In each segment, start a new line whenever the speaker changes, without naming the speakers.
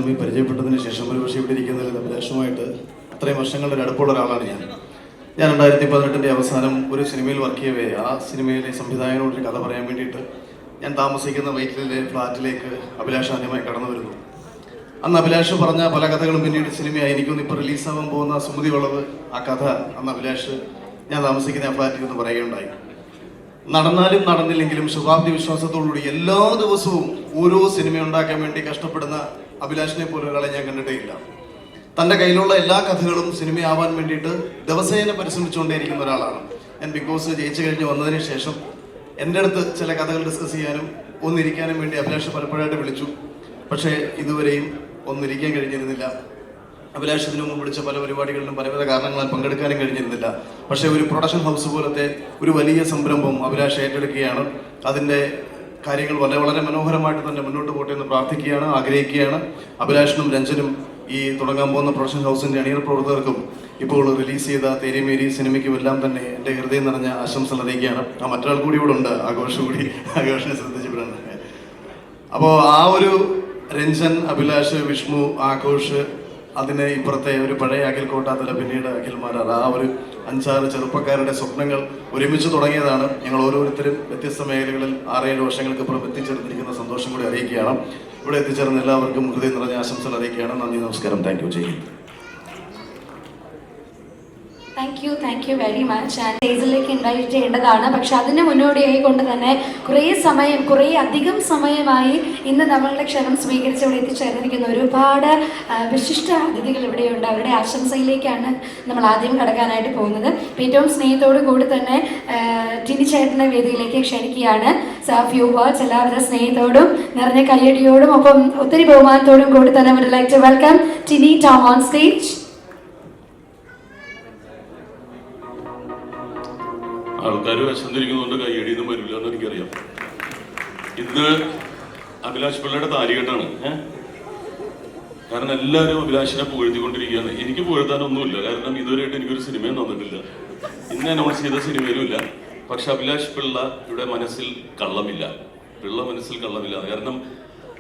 തമ്മിൽ പരിചയപ്പെട്ടതിന് ശേഷം ഒരുപക്ഷെ ഇവിടെ ഇരിക്കുന്നതിൽ അഭിലാഷുമായിട്ട് അത്രയും വർഷങ്ങളുടെ അടുപ്പുള്ള ഒരാളാണ് ഞാൻ 2018 അവസാനം ഒരു സിനിമയിൽ വർക്ക് ചെയ്യവേ ആ സിനിമയിലെ സംവിധായകനോടൊരു കഥ പറയാൻ വേണ്ടിയിട്ട് ഞാൻ താമസിക്കുന്ന വൈറ്റിലെ ഫ്ലാറ്റിലേക്ക് അഭിലാഷ് ആദ്യമായി കടന്നു വരുന്നു. അന്ന് അഭിലാഷ് പറഞ്ഞ പല കഥകളും പിന്നീട് സിനിമയായിരിക്കും. ഇപ്പോൾ റിലീസാവാൻ പോകുന്ന സുമതി വളവ് ആ കഥ അന്ന് അഭിലാഷ് ഞാൻ താമസിക്കുന്ന ആ ഫ്ലാറ്റിൽ നിന്ന് പറയുകയുണ്ടായി. നടന്നാലും നടന്നില്ലെങ്കിലും ശുഭാപ്തി വിശ്വാസത്തോടുകൂടി എല്ലാ ദിവസവും ഓരോ സിനിമ ഉണ്ടാക്കാൻ വേണ്ടി കഷ്ടപ്പെടുന്ന അഭിലാഷിനെ പോലെ ഒരാളെ ഞാൻ കണ്ടിട്ടേ ഇല്ല. തൻ്റെ കയ്യിലുള്ള എല്ലാ കഥകളും സിനിമയാവാൻ വേണ്ടിയിട്ട് ദിവസേന പരിശ്രമിച്ചുകൊണ്ടേയിരിക്കുന്ന ഒരാളാണ് ഞാൻ. ബിഗ് ബോസ് ജയിച്ചു കഴിഞ്ഞ് വന്നതിന് ശേഷം എൻ്റെ അടുത്ത് ചില കഥകൾ ഡിസ്കസ് ചെയ്യാനും ഒന്നിരിക്കാനും വേണ്ടി അഭിലാഷ് പലപ്പോഴായിട്ട് വിളിച്ചു. പക്ഷേ ഇതുവരെയും ഒന്നിരിക്കാൻ കഴിഞ്ഞിരുന്നില്ല. അഭിലാഷ് ഇതിനു മുമ്പ് വിളിച്ച പല പരിപാടികളിലും പലവിധ കാരണങ്ങളാൽ പങ്കെടുക്കാനും കഴിഞ്ഞിരുന്നില്ല. പക്ഷേ ഒരു പ്രൊഡക്ഷൻ ഹൗസ് പോലത്തെ ഒരു വലിയ സംരംഭം അഭിലാഷ് ഏറ്റെടുക്കുകയാണ്. അതിൻ്റെ കാര്യങ്ങൾ വളരെ വളരെ മനോഹരമായിട്ട് തന്നെ മുന്നോട്ട് പോട്ടെ എന്ന് പ്രാർത്ഥിക്കുകയാണ്, ആഗ്രഹിക്കുകയാണ്. അഭിലാഷിനും രഞ്ജനും ഈ തുടങ്ങാൻ പോകുന്ന പ്രൊഡക്ഷൻ ഹൗസിൻ്റെ അണിയർ പ്രവർത്തകർക്കും ഇപ്പോൾ റിലീസ് ചെയ്ത തേരിമേരി സിനിമയ്ക്കും എല്ലാം തന്നെ എൻ്റെ ഹൃദയം നിറഞ്ഞ ആശംസകൾ അറിയിക്കുകയാണ്. മറ്റൊരാൾ കൂടി ഇവിടെ ഉണ്ട്, ആഘോഷിനെ ശ്രദ്ധിച്ചിട്ടുണ്ട്. അപ്പോൾ ആ ഒരു രഞ്ജൻ, അഭിലാഷ്, വിഷ്ണു, ആഘോഷ്, അതിന് ഇപ്പുറത്തെ ഒരു പഴയ അഖിൽ കോട്ടാത്തല, പിന്നീട് അഖിൽമാരാർ, ആ ഒരു 5-6 ചെറുപ്പക്കാരുടെ സ്വപ്നങ്ങൾ ഒരുമിച്ച് തുടങ്ങിയതാണ്. ഞങ്ങൾ ഓരോരുത്തരും വ്യത്യസ്ത മേഖലകളിൽ 6-7 വർഷങ്ങൾക്കപ്പുറം എത്തിച്ചേർന്നിരിക്കുന്ന സന്തോഷം കൂടി അറിയിക്കുകയാണ്. ഇവിടെ എത്തിച്ചേർന്ന എല്ലാവർക്കും ഹൃദയം നിറഞ്ഞ ആശംസകൾ അറിയിക്കുകയാണ്. നന്ദി, നമസ്കാരം. Thank you. ജയ്.
Thank you very much. സ്റ്റേജിലേക്ക് ഇൻവൈറ്റ് ചെയ്യേണ്ടതാണ്. പക്ഷെ അതിന് മുന്നോടിയായി കൊണ്ട് തന്നെ കുറേ അധികം സമയമായി ഇന്ന് നമ്മളുടെ ക്ഷണം സ്വീകരിച്ച് ഇവിടെ എത്തിച്ചേർന്നിരിക്കുന്ന ഒരുപാട് വിശിഷ്ട അതിഥികൾ ഇവിടെയുണ്ട്. അവരുടെ ആശംസയിലേക്കാണ് നമ്മൾ ആദ്യം കടക്കാനായിട്ട് പോകുന്നത്. ഏറ്റവും സ്നേഹത്തോടു കൂടി തന്നെ ടിനി ചേട്ടൻ്റെ വേദിയിലേക്ക് ക്ഷണിക്കുകയാണ്. ഫ്യൂ വേർഡ്സ് എല്ലാവരുടെ സ്നേഹത്തോടും നിറഞ്ഞ കയ്യടിയോടും ഒപ്പം ഒത്തിരി ബഹുമാനത്തോടും കൂടി തന്നെ would like to welcome Tini Tom on stage.
ആൾക്കാർ വിശന്നിരിക്കുന്നതുകൊണ്ട് കൈയടിയൊന്നും വരില്ല എന്ന് എനിക്കറിയാം. ഇന്ന് അഭിലാഷ് പിള്ളയുടെ താലികെട്ടാണ്. കാരണം എല്ലാവരും അഭിലാഷിനെ പുകഴ്ത്തിക്കൊണ്ടിരിക്കുകയാണ്. എനിക്ക് പുകഴ്ത്താനൊന്നുമില്ല, കാരണം ഇതുവരെയായിട്ട് എനിക്കൊരു സിനിമയും തന്നിട്ടില്ല, ഇന്ന് അനൗൺസ് ചെയ്ത സിനിമയിലും ഇല്ല. പക്ഷെ അഭിലാഷ് പിള്ളയുടെ മനസ്സിൽ കള്ളമില്ല, മനസ്സിൽ കള്ളമില്ല. കാരണം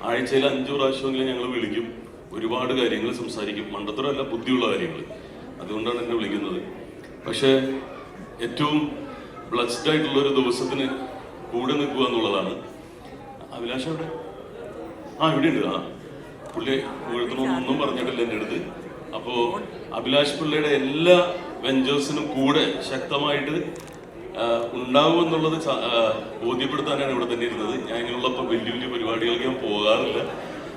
ആഴ്ചയിൽ 5 പ്രാവശ്യമെങ്കിലും ഞങ്ങൾ വിളിക്കും, ഒരുപാട് കാര്യങ്ങൾ സംസാരിക്കും, മണ്ടത്തരമല്ല ബുദ്ധിയുള്ള കാര്യങ്ങൾ. അതുകൊണ്ടാണ് എന്നെ വിളിക്കുന്നത്. പക്ഷേ ഏറ്റവും ബ്ലസ്ഡ് ആയിട്ടുള്ള ഒരു ദിവസത്തിന് കൂടെ നിൽക്കുക എന്നുള്ളതാണ്. അഭിലാഷ് അവിടെ ഇവിടെ ഉണ്ട്. പുള്ളി പുകഴ്ത്തണമെന്നൊന്നും പറഞ്ഞിട്ടില്ല എൻ്റെ അടുത്ത്. അപ്പോൾ അഭിലാഷ് പിള്ളയുടെ എല്ലാ വെഞ്ചേഴ്സിനും കൂടെ ശക്തമായിട്ട് ഉണ്ടാവുമെന്നുള്ളത് ബോധ്യപ്പെടുത്താനാണ് ഇവിടെ തന്നെ ഇരുന്നത്. ഞാൻ ഇങ്ങനെയുള്ളപ്പോൾ വലിയ പരിപാടികൾക്ക് ഞാൻ പോകാറില്ല.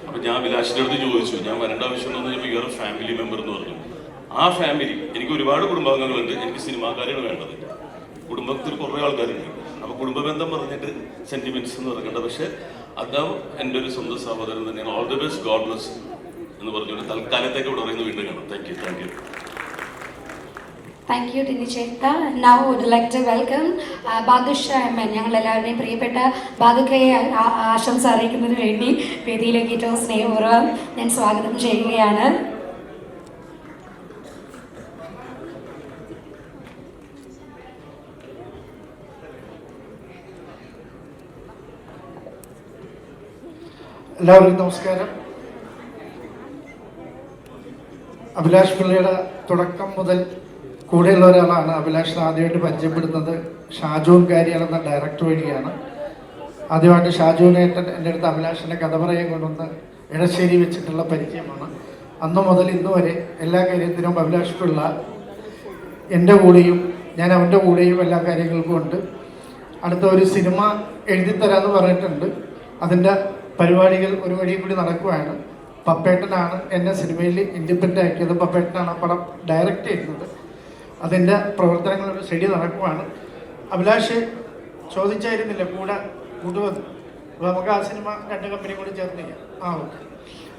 അപ്പം ഞാൻ അഭിലാഷിൻ്റെ അടുത്ത് ചോദിച്ചു, ഞാൻ വരേണ്ട ആവശ്യമുണ്ടോ എന്ന് ചോദിച്ചപ്പോൾ ഇവർ ഫാമിലി മെമ്പർ എന്ന് പറഞ്ഞു. ആ ഫാമിലി, എനിക്ക് ഒരുപാട് കുടുംബാംഗങ്ങളുണ്ട്, എനിക്ക് സിനിമാക്കാരാണ് വേണ്ടത്. കുടുംബത്തിൽ കുറേ ആൾക്കാരുണ്ട്. അപ്പോൾ കുടുംബ ബന്ധം പറഞ്ഞിട്ട് സെന്റിമെന്റ്സ് എന്ന് പറയണ്ട. പക്ഷെ അതും എൻ്റെ ഒരു സ്വന്തം സഹോദരൻ തന്നെയാണ്. All the best, God bless എന്ന് പറഞ്ഞുകൊണ്ട് തൽക്കാലത്തേക്ക് ഇവിടെ പറയുന്നത് വീണ്ടും കാണാം. Thank you.
Thank you Tini ചേട്ട. Now would like to welcome Badusha M N. ഞങ്ങൾ എല്ലാവരുടെയും പ്രിയപ്പെട്ട ബാദുക്കയെ ആശംസ അറിയിക്കുന്നതിന് വേണ്ടി വേദിയിലേക്ക് ഏറ്റവും സ്നേഹപൂർവ്വം ഞാൻ സ്വാഗതം ചെയ്യുകയാണ്.
എല്ലാവർക്കും നമസ്കാരം. അഭിലാഷ് പിള്ളയുടെ തുടക്കം മുതൽ കൂടെയുള്ള ഒരാളാണ്. അഭിലാഷിനെ ആദ്യമായിട്ട് പരിചയപ്പെടുന്നത് ഷാജോൻ കാരിയാൽ എന്ന ഡയറക്ടർ വഴിയാണ്. ആദ്യമായിട്ട് ഷാജോനെ എൻ്റെ അടുത്ത് അഭിലാഷിൻ്റെ കഥ പറയാൻ കൊണ്ടുവന്ന് ഇടശ്ശേരി വെച്ചിട്ടുള്ള പരിചയമാണ്. അന്നു മുതൽ ഇന്നു വരെ എല്ലാ കാര്യത്തിനും അഭിലാഷ് പിള്ള എൻ്റെ കൂടെയും ഞാൻ അവൻ്റെ കൂടെയും എല്ലാ കാര്യങ്ങൾക്കും ഉണ്ട്. അടുത്ത ഒരു സിനിമ എഴുതിത്തരാമെന്ന് പറഞ്ഞിട്ടുണ്ട്. അതിൻ്റെ പരിപാടികൾ ഒരു വഴി കൂടി നടക്കുകയാണ്. പപ്പേട്ടനാണ് എന്നെ സിനിമയിൽ ഇൻഡിപെൻഡൻ്റ് ആക്കിയത്. പപ്പേട്ടനാണ് ആ പടം ഡയറക്റ്റ് ചെയ്യുന്നത്. അതിൻ്റെ പ്രവർത്തനങ്ങളൊരു സ്റ്റഡി നടക്കുവാണ്. അഭിലാഷ് ചോദിച്ചായിരുന്നില്ല കൂട്ടുവന്ന്. അപ്പോൾ നമുക്ക് ആ സിനിമ 2 കമ്പനി കൂടി ചേർന്ന് ചെയ്യാം. ഓക്കെ.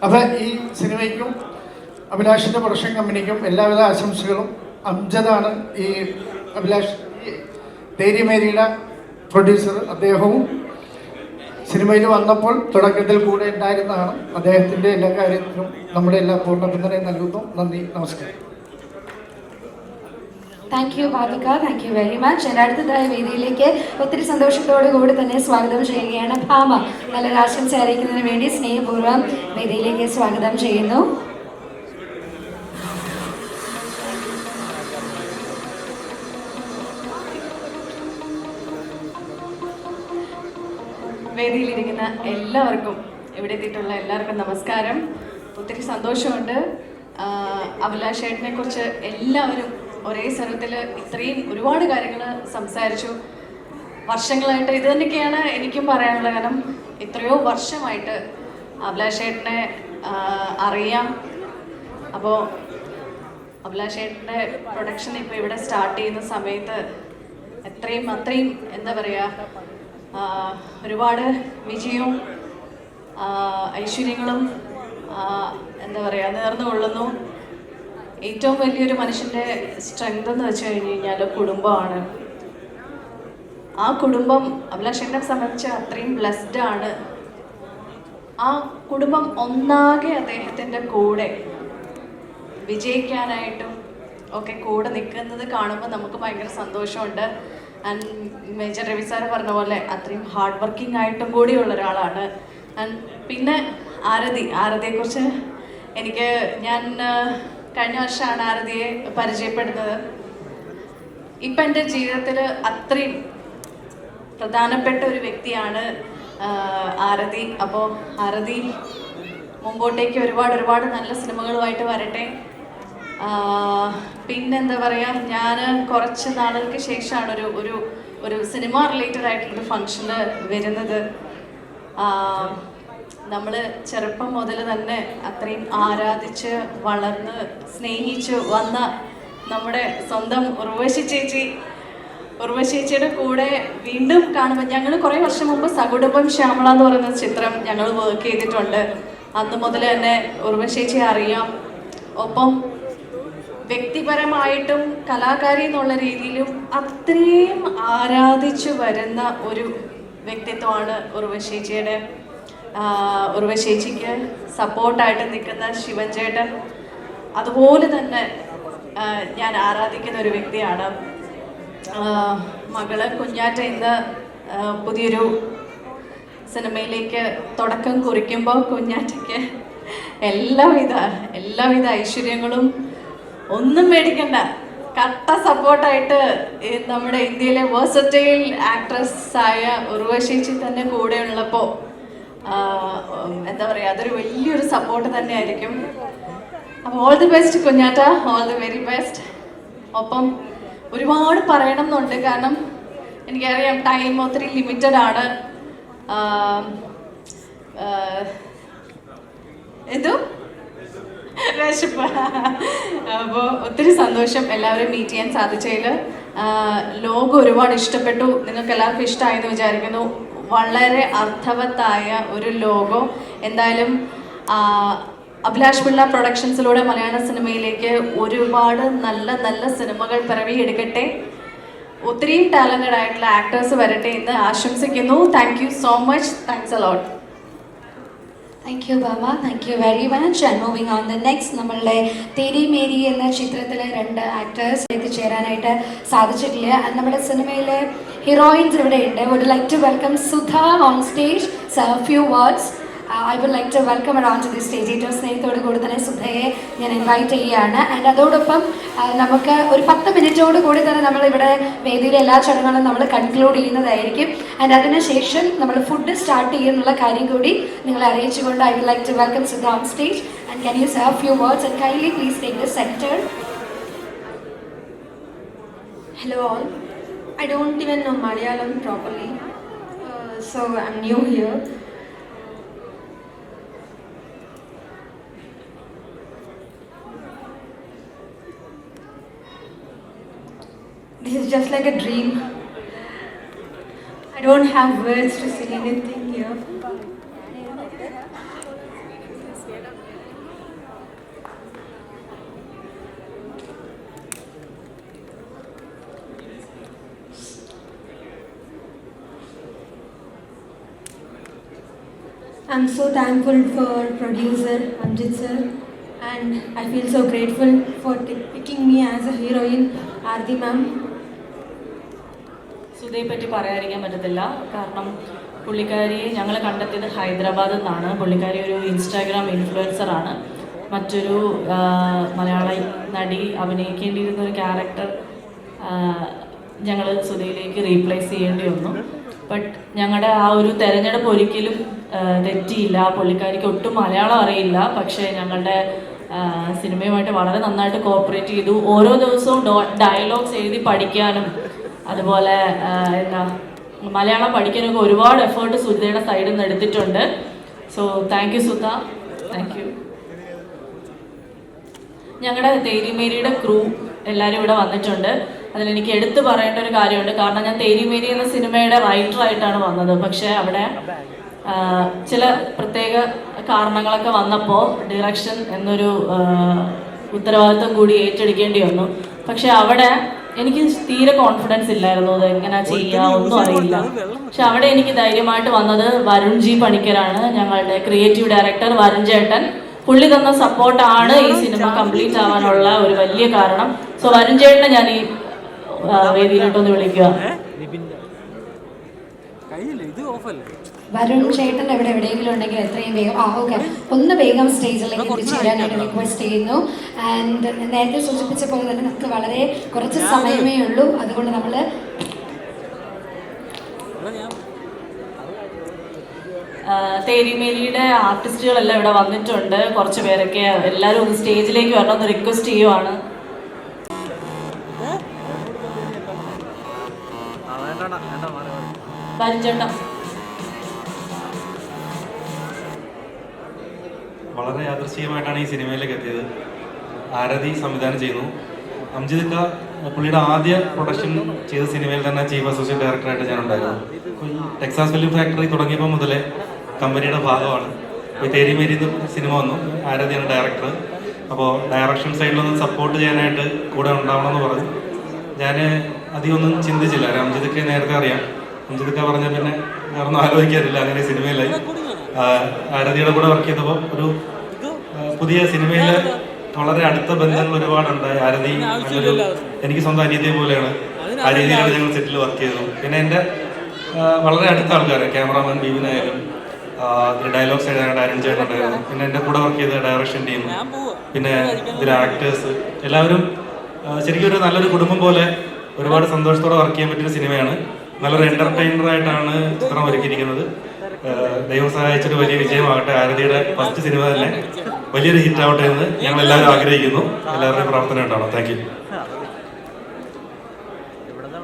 അപ്പോൾ ഈ സിനിമയ്ക്കും അഭിലാഷിൻ്റെ പ്രൊഡക്ഷൻ കമ്പനിക്കും എല്ലാവിധ ആശംസകളും. അംജദാണ് ഈ അഭിലാഷ് തേരിമേരിയുടെ പ്രൊഡ്യൂസർ. അദ്ദേഹവും സിനിമയിൽ വന്നപ്പോൾ തുടക്കത്തിൽ കൂടെ ഉണ്ടായിരുന്നതാണ്. അദ്ദേഹത്തിൻ്റെ എല്ലാ കാര്യത്തിലും നമ്മുടെ എല്ലാ പൂർണ്ണ പിന്തുണയും നൽകുന്നു. നന്ദി, നമസ്കാരം.
Thank U ഭാവിക, thank you very much. എൻ്റെ അടുത്തതായ വേദിയിലേക്ക് ഒത്തിരി സന്തോഷത്തോടു കൂടി തന്നെ സ്വാഗതം ചെയ്യുകയാണ് ഭാമ. നല്ലൊരു ആശംസ അറിയിക്കുന്നതിന് വേണ്ടി സ്നേഹപൂർവ്വം വേദിയിലേക്ക് സ്വാഗതം ചെയ്യുന്നു.
വേദിയിലിരിക്കുന്ന എല്ലാവർക്കും, ഇവിടെ എത്തിയിട്ടുള്ള എല്ലാവർക്കും നമസ്കാരം. ഒത്തിരി സന്തോഷമുണ്ട്. അഭിലാഷ് ചേട്ടനെ കുറിച്ച് എല്ലാവരും ഒരേ സ്വരത്തിൽ ഇത്രയും ഒരുപാട് കാര്യങ്ങൾ സംസാരിച്ചു. വർഷങ്ങളായിട്ട് ഇത് തന്നെയൊക്കെയാണ് എനിക്കും പറയാനുള്ളത്. കാരണം എത്രയോ വർഷമായിട്ട് അഭിലാഷ് ചേട്ടനെ അറിയാം. അപ്പോൾ അഭിലാഷ് ചേട്ടൻ്റെ പ്രൊഡക്ഷൻ ഇപ്പോൾ ഇവിടെ സ്റ്റാർട്ട് ചെയ്യുന്ന സമയത്ത് അത്രയും എന്താ പറയുക, ഒരുപാട് വിജയവും ഐശ്വര്യങ്ങളും എന്താ പറയുക നേർന്നു കൊള്ളുന്നു. ഏറ്റവും വലിയൊരു മനുഷ്യൻ്റെ സ്ട്രെങ്ത് എന്ന് വെച്ച് കഴിഞ്ഞ് കഴിഞ്ഞാൽ കുടുംബമാണ്. ആ കുടുംബം അഭിലാഷേട്ടനെ സംബന്ധിച്ച് അത്രയും ബ്ലെസ്ഡ് ആണ്. ആ കുടുംബം ഒന്നാകെ അദ്ദേഹത്തിൻ്റെ കൂടെ വിജയിക്കാനായിട്ടും ഒക്കെ കൂടെ നിൽക്കുന്നത് കാണുമ്പോൾ നമുക്ക് ഭയങ്കര സന്തോഷമുണ്ട്. ആൻഡ് മേജർ രവി സാർ പറഞ്ഞ പോലെ അത്രയും ഹാർഡ് വർക്കിംഗ് ആയിട്ടും കൂടിയുള്ള ഒരാളാണ്. ആൻഡ് പിന്നെ ആരതിയെക്കുറിച്ച് ഞാൻ കഴിഞ്ഞ വർഷമാണ് ആരതിയെ പരിചയപ്പെടുന്നത്. ഇപ്പം എൻ്റെ ജീവിതത്തിൽ അത്രയും പ്രധാനപ്പെട്ട ഒരു വ്യക്തിയാണ് ആരതി. അപ്പോൾ ആരതി മുമ്പോട്ടേക്ക് ഒരുപാട് നല്ല സിനിമകളുമായിട്ട് വരട്ടെ. പിന്നെന്താ പറയുക, ഞാൻ കുറച്ച് നാളുകൾക്ക് ശേഷമാണ് ഒരു സിനിമ റിലേറ്റഡ് ആയിട്ടുള്ളൊരു ഫങ്ഷന് വരുന്നത്. നമ്മൾ ചെറുപ്പം മുതൽ തന്നെ അത്രയും ആരാധിച്ച് വളർന്ന് സ്നേഹിച്ച് വന്ന നമ്മുടെ സ്വന്തം ഉർവശി ചേച്ചിയുടെ കൂടെ വീണ്ടും കാണുമ്പോൾ ഞങ്ങൾ കുറേ വർഷം മുമ്പ് സകുടുംബം ശ്യാമള എന്ന് പറയുന്ന ചിത്രം ഞങ്ങൾ വർക്ക് ചെയ്തിട്ടുണ്ട്. അന്ന് മുതൽ തന്നെ ഉർവശി ചേച്ചിയെ അറിയാം. ഒപ്പം വ്യക്തിപരമായിട്ടും കലാകാരി എന്നുള്ള രീതിയിലും അത്രയും ആരാധിച്ചു വരുന്ന ഒരു വ്യക്തിത്വമാണ് ഉർവശിയുടെ. ഉർവശിക്ക് സപ്പോർട്ടായിട്ട് നിൽക്കുന്ന ശിവൻ ചേട്ടൻ അതുപോലെ തന്നെ ഞാൻ ആരാധിക്കുന്ന ഒരു വ്യക്തിയാണ്. മകള് കുഞ്ഞാറ്റ ഇന്ന് പുതിയൊരു സിനിമയിലേക്ക് തുടക്കം കുറിക്കുമ്പോൾ കുഞ്ഞാറ്റയ്ക്ക് എല്ലാവിധ ഐശ്വര്യങ്ങളും ഒന്നും മേടിക്കണ്ട, കട്ട സപ്പോർട്ടായിട്ട് നമ്മുടെ ഇന്ത്യയിലെ വേഴ്സറ്റൈൽ ആക്ട്രസ് ആയ ഉർവശി തന്നെ കൂടെ ഉള്ളപ്പോൾ എന്താ പറയുക, അതൊരു വലിയൊരു സപ്പോർട്ട് തന്നെ ആയിരിക്കും. അപ്പോൾ all the best Kunjatta, all the very best. ഒപ്പം ഒരുപാട് പറയണം എന്നുണ്ട്, കാരണം എനിക്കറിയാം ടൈം ഒത്തിരി ലിമിറ്റഡ് ആണ്. വിശപ്പ്. അപ്പോൾ ഒത്തിരി സന്തോഷം എല്ലാവരും മീറ്റ് ചെയ്യാൻ സാധിച്ചതിൽ. ലോഗോ ഒരുപാട് ഇഷ്ടപ്പെട്ടു, നിങ്ങൾക്ക് എല്ലാവർക്കും ഇഷ്ടമായെന്ന് വിചാരിക്കുന്നു. വളരെ അർത്ഥവത്തായ ഒരു ലോഗോ. എന്തായാലും അഭിലാഷ് പിള്ള പ്രൊഡക്ഷൻസിലൂടെ മലയാള സിനിമയിലേക്ക് ഒരുപാട് നല്ല സിനിമകൾ പിറവിയെടുക്കട്ടെ. ഒത്തിരിയും ടാലന്റഡ് ആയിട്ടുള്ള ആക്ടേഴ്സ് വരട്ടെ എന്ന് ആശംസിക്കുന്നു. Thank you so much. Thanks a lot.
Thank you Baba, thank you very much. And moving on the next, നമ്മളുടെ തേരി മേരി എന്ന ചിത്രത്തിലെ 2 ആക്ടേഴ്സ് എത്തിച്ചേരാനായിട്ട് സാധിച്ചിട്ടില്ല. നമ്മുടെ സിനിമയിലെ ഹീറോയിൻസ് ഇവിടെ ഉണ്ട്. Would like to welcome Sudha on stage. Few words I would like to welcome her onto the stage. ഏറ്റവും സ്നേഹത്തോട് കൂടി തന്നെ സുധയെ ഞാൻ ഇൻവൈറ്റ് ചെയ്യുകയാണ്. ആൻഡ് അതോടൊപ്പം നമുക്ക് ഒരു 10 മിനിറ്റോട് കൂടി തന്നെ നമ്മളിവിടെ വേദിയിലെ എല്ലാ ചടങ്ങുകളും നമ്മൾ കൺക്ലൂഡ് ചെയ്യുന്നതായിരിക്കും. ആൻഡ് അതിനുശേഷം നമ്മൾ ഫുഡ് സ്റ്റാർട്ട് ചെയ്യുന്നുള്ള കാര്യം കൂടി നിങ്ങളെ അറിയിച്ചുകൊണ്ട് I would like to welcome Sudha on stage. And can you say a few words and kindly please take the center.
Hello all. I don't even know Malayalam properly, so I'm new here. This is just like a dream. I don't have words to say anything here. I'm so thankful for producer Amjit sir and I feel so grateful for picking me as a heroine, Aarti ma'am.
സുധയെ പറ്റി പറയാതിരിക്കാൻ പറ്റത്തില്ല. കാരണം പുള്ളിക്കാരിയെ ഞങ്ങൾ കണ്ടെത്തിയത് ഹൈദരാബാദിൽ നിന്നാണ്. പുള്ളിക്കാരി ഒരു ഇൻസ്റ്റാഗ്രാം ഇൻഫ്ലുവൻസറാണ്. മറ്റൊരു മലയാള നടി അഭിനയിക്കേണ്ടിയിരുന്ന ഒരു ക്യാരക്ടർ ഞങ്ങൾ സുധയിലേക്ക് റീപ്ലേസ് ചെയ്യേണ്ടി വന്നു. ബട്ട് ഞങ്ങളുടെ ആ ഒരു തെരഞ്ഞെടുപ്പ് ഒരിക്കലും തെറ്റിയില്ല. പുള്ളിക്കാരിക്ക് ഒട്ടും മലയാളം അറിയില്ല, പക്ഷേ ഞങ്ങളുടെ സിനിമയുമായിട്ട് വളരെ നന്നായിട്ട് കോപ്പറേറ്റ് ചെയ്തു. ഓരോ ദിവസവും ഡയലോഗ്സ് എഴുതി പഠിക്കാനും അതുപോലെ എന്താ മലയാളം പഠിക്കാനൊക്കെ ഒരുപാട് എഫേർട്ട് സുധയുടെ സൈഡിൽ നിന്ന് എടുത്തിട്ടുണ്ട്. So thank you Sudha, thank you. ഞങ്ങളുടെ തേരിമേരിയുടെ ക്രൂ എല്ലാവരും ഇവിടെ വന്നിട്ടുണ്ട്. അതിലെനിക്ക് എടുത്തു പറയേണ്ട ഒരു കാര്യമുണ്ട്. കാരണം ഞാൻ തേരിമേരി എന്ന സിനിമയുടെ റൈറ്ററായിട്ടാണ് വന്നത്. പക്ഷേ അവിടെ ചില പ്രത്യേക കാരണങ്ങളൊക്കെ വന്നപ്പോൾ ഡിറക്ഷൻ എന്നൊരു ഉത്തരവാദിത്വം കൂടി ഏറ്റെടുക്കേണ്ടി വന്നു. പക്ഷെ അവിടെ എനിക്ക് തീരെ കോൺഫിഡൻസ് ഇല്ലായിരുന്നു, അത് എങ്ങനെ ചെയ്യാം ഒന്നും അറിയില്ല. പക്ഷെ അവിടെ എനിക്ക് ധൈര്യമായിട്ട് വന്നത് വരുൺ ജി പണിക്കരാണ്, ഞങ്ങളുടെ ക്രിയേറ്റീവ് ഡയറക്ടർ വരുൺ ചേട്ടൻ. പുള്ളി തന്ന സപ്പോർട്ടാണ് ഈ സിനിമ കംപ്ലീറ്റ് ആവാനുള്ള ഒരു വലിയ കാരണം. സോ വരുൺ ചേട്ടനെ ഞാൻ ഈ വേദിയിലോട്ടൊന്ന് വിളിക്കുക.
വരുൺ ചേട്ടൻ എവിടെയെങ്കിലും ഉണ്ടെങ്കിൽ എത്രയും വേഗം ഓക്കെ ഒന്ന് വേഗം സ്റ്റേജിലേക്ക് എത്തിച്ചേരാനായിട്ട് റിക്വസ്റ്റ് ചെയ്യുന്നു. ആൻഡ് നേരത്തെ സൂചിപ്പിച്ച പോലെ തന്നെ നമുക്ക് വളരെ കുറച്ച് സമയമേ ഉള്ളൂ. അതുകൊണ്ട് നമ്മൾ
തേരിമേലിയുടെ ആർട്ടിസ്റ്റുകളെല്ലാം ഇവിടെ വന്നിട്ടുണ്ട്. കുറച്ച് പേരൊക്കെ എല്ലാവരും ഒന്ന് സ്റ്റേജിലേക്ക് വരണമെന്ന് റിക്വസ്റ്റ് ചെയ്യുവാണ്. വരുൺ ചേട്ടാ.
വളരെ യാദൃശ്ചികമായിട്ടാണ് ഈ സിനിമയിലേക്ക് എത്തിയത്. ആരതി സംവിധാനം ചെയ്യുന്നു. അംജിദ് ഖാ പുള്ളിയുടെ ആദ്യ പ്രൊഡക്ഷൻ ചെയ്ത സിനിമയിൽ തന്നെ ചീഫ് അസോസിയേറ്റ് ഡയറക്ടറായിട്ട് ഞാൻ ഉണ്ടായിരുന്നു. അപ്പോൾ ഈ ടെക്സാസ് ഫിലിം ഫാക്ടറി തുടങ്ങിയപ്പോൾ മുതലേ കമ്പനിയുടെ ഭാഗമാണ്. ഇപ്പോൾ തേരിമേരി സിനിമ വന്നു, ആരതിയാണ് ഡയറക്ടർ. അപ്പോൾ ഡയറക്ഷൻ സൈഡിലൊന്ന് സപ്പോർട്ട് ചെയ്യാനായിട്ട് കൂടെ ഉണ്ടാവണമെന്ന് പറഞ്ഞു. ഞാൻ അധികം ഒന്നും ചിന്തിച്ചില്ല. അംജിദ് ഖാ നേരത്തെ അറിയാം. അംജിദ് ഖാ പറഞ്ഞാൽ പിന്നെ വേറൊന്നും ആലോചിക്കാറില്ല, അങ്ങനെ സിനിമയിലായി. ആരതിയുടെ കൂടെ വർക്ക് ചെയ്തപ്പോൾ ഒരു പുതിയ സിനിമയിൽ വളരെ അടുത്ത ബന്ധങ്ങൾ ഒരുപാടുണ്ടായി. ആരതി നല്ലൊരു എനിക്ക് സ്വന്തം അനിയത്തിയെ പോലെയാണ്. ആ രീതിയിലാണ് ഞങ്ങൾ സെറ്റിൽ വർക്ക് ചെയ്തത്. പിന്നെ എൻ്റെ വളരെ അടുത്ത ആൾക്കാർ, ക്യാമറാമാൻ ബീവിനായാലും ഡയലോഗ്സ് എഴുതാനായിട്ട് അരുൺ ചേട്ടൻ ഉണ്ടായിരുന്നു. പിന്നെ എൻ്റെ കൂടെ വർക്ക് ചെയ്ത ഡയറക്ഷൻ ടീം, പിന്നെ ഇതിലെ ആക്ടേഴ്സ് എല്ലാവരും ശരിക്കും ഒരു നല്ലൊരു കുടുംബം പോലെ ഒരുപാട് സന്തോഷത്തോടെ വർക്ക് ചെയ്യാൻ പറ്റിയ സിനിമയാണ്. നല്ലൊരു എൻ്റർടൈനറായിട്ടാണ് ചിത്രം ഒരുക്കിയിരിക്കുന്നത്. ദൈവം സഹായിച്ചൊരു വലിയ വിജയമാകട്ടെ. ആരതിയുടെ ഫസ്റ്റ് സിനിമ തന്നെ വലിയൊരു ഹിറ്റ് ആവട്ടെ എന്ന് ഞങ്ങൾ എല്ലാവരും ആഗ്രഹിക്കുന്നു. എല്ലാവരുടെയും പ്രാർത്ഥന ഉണ്ടാവണം. Thank you.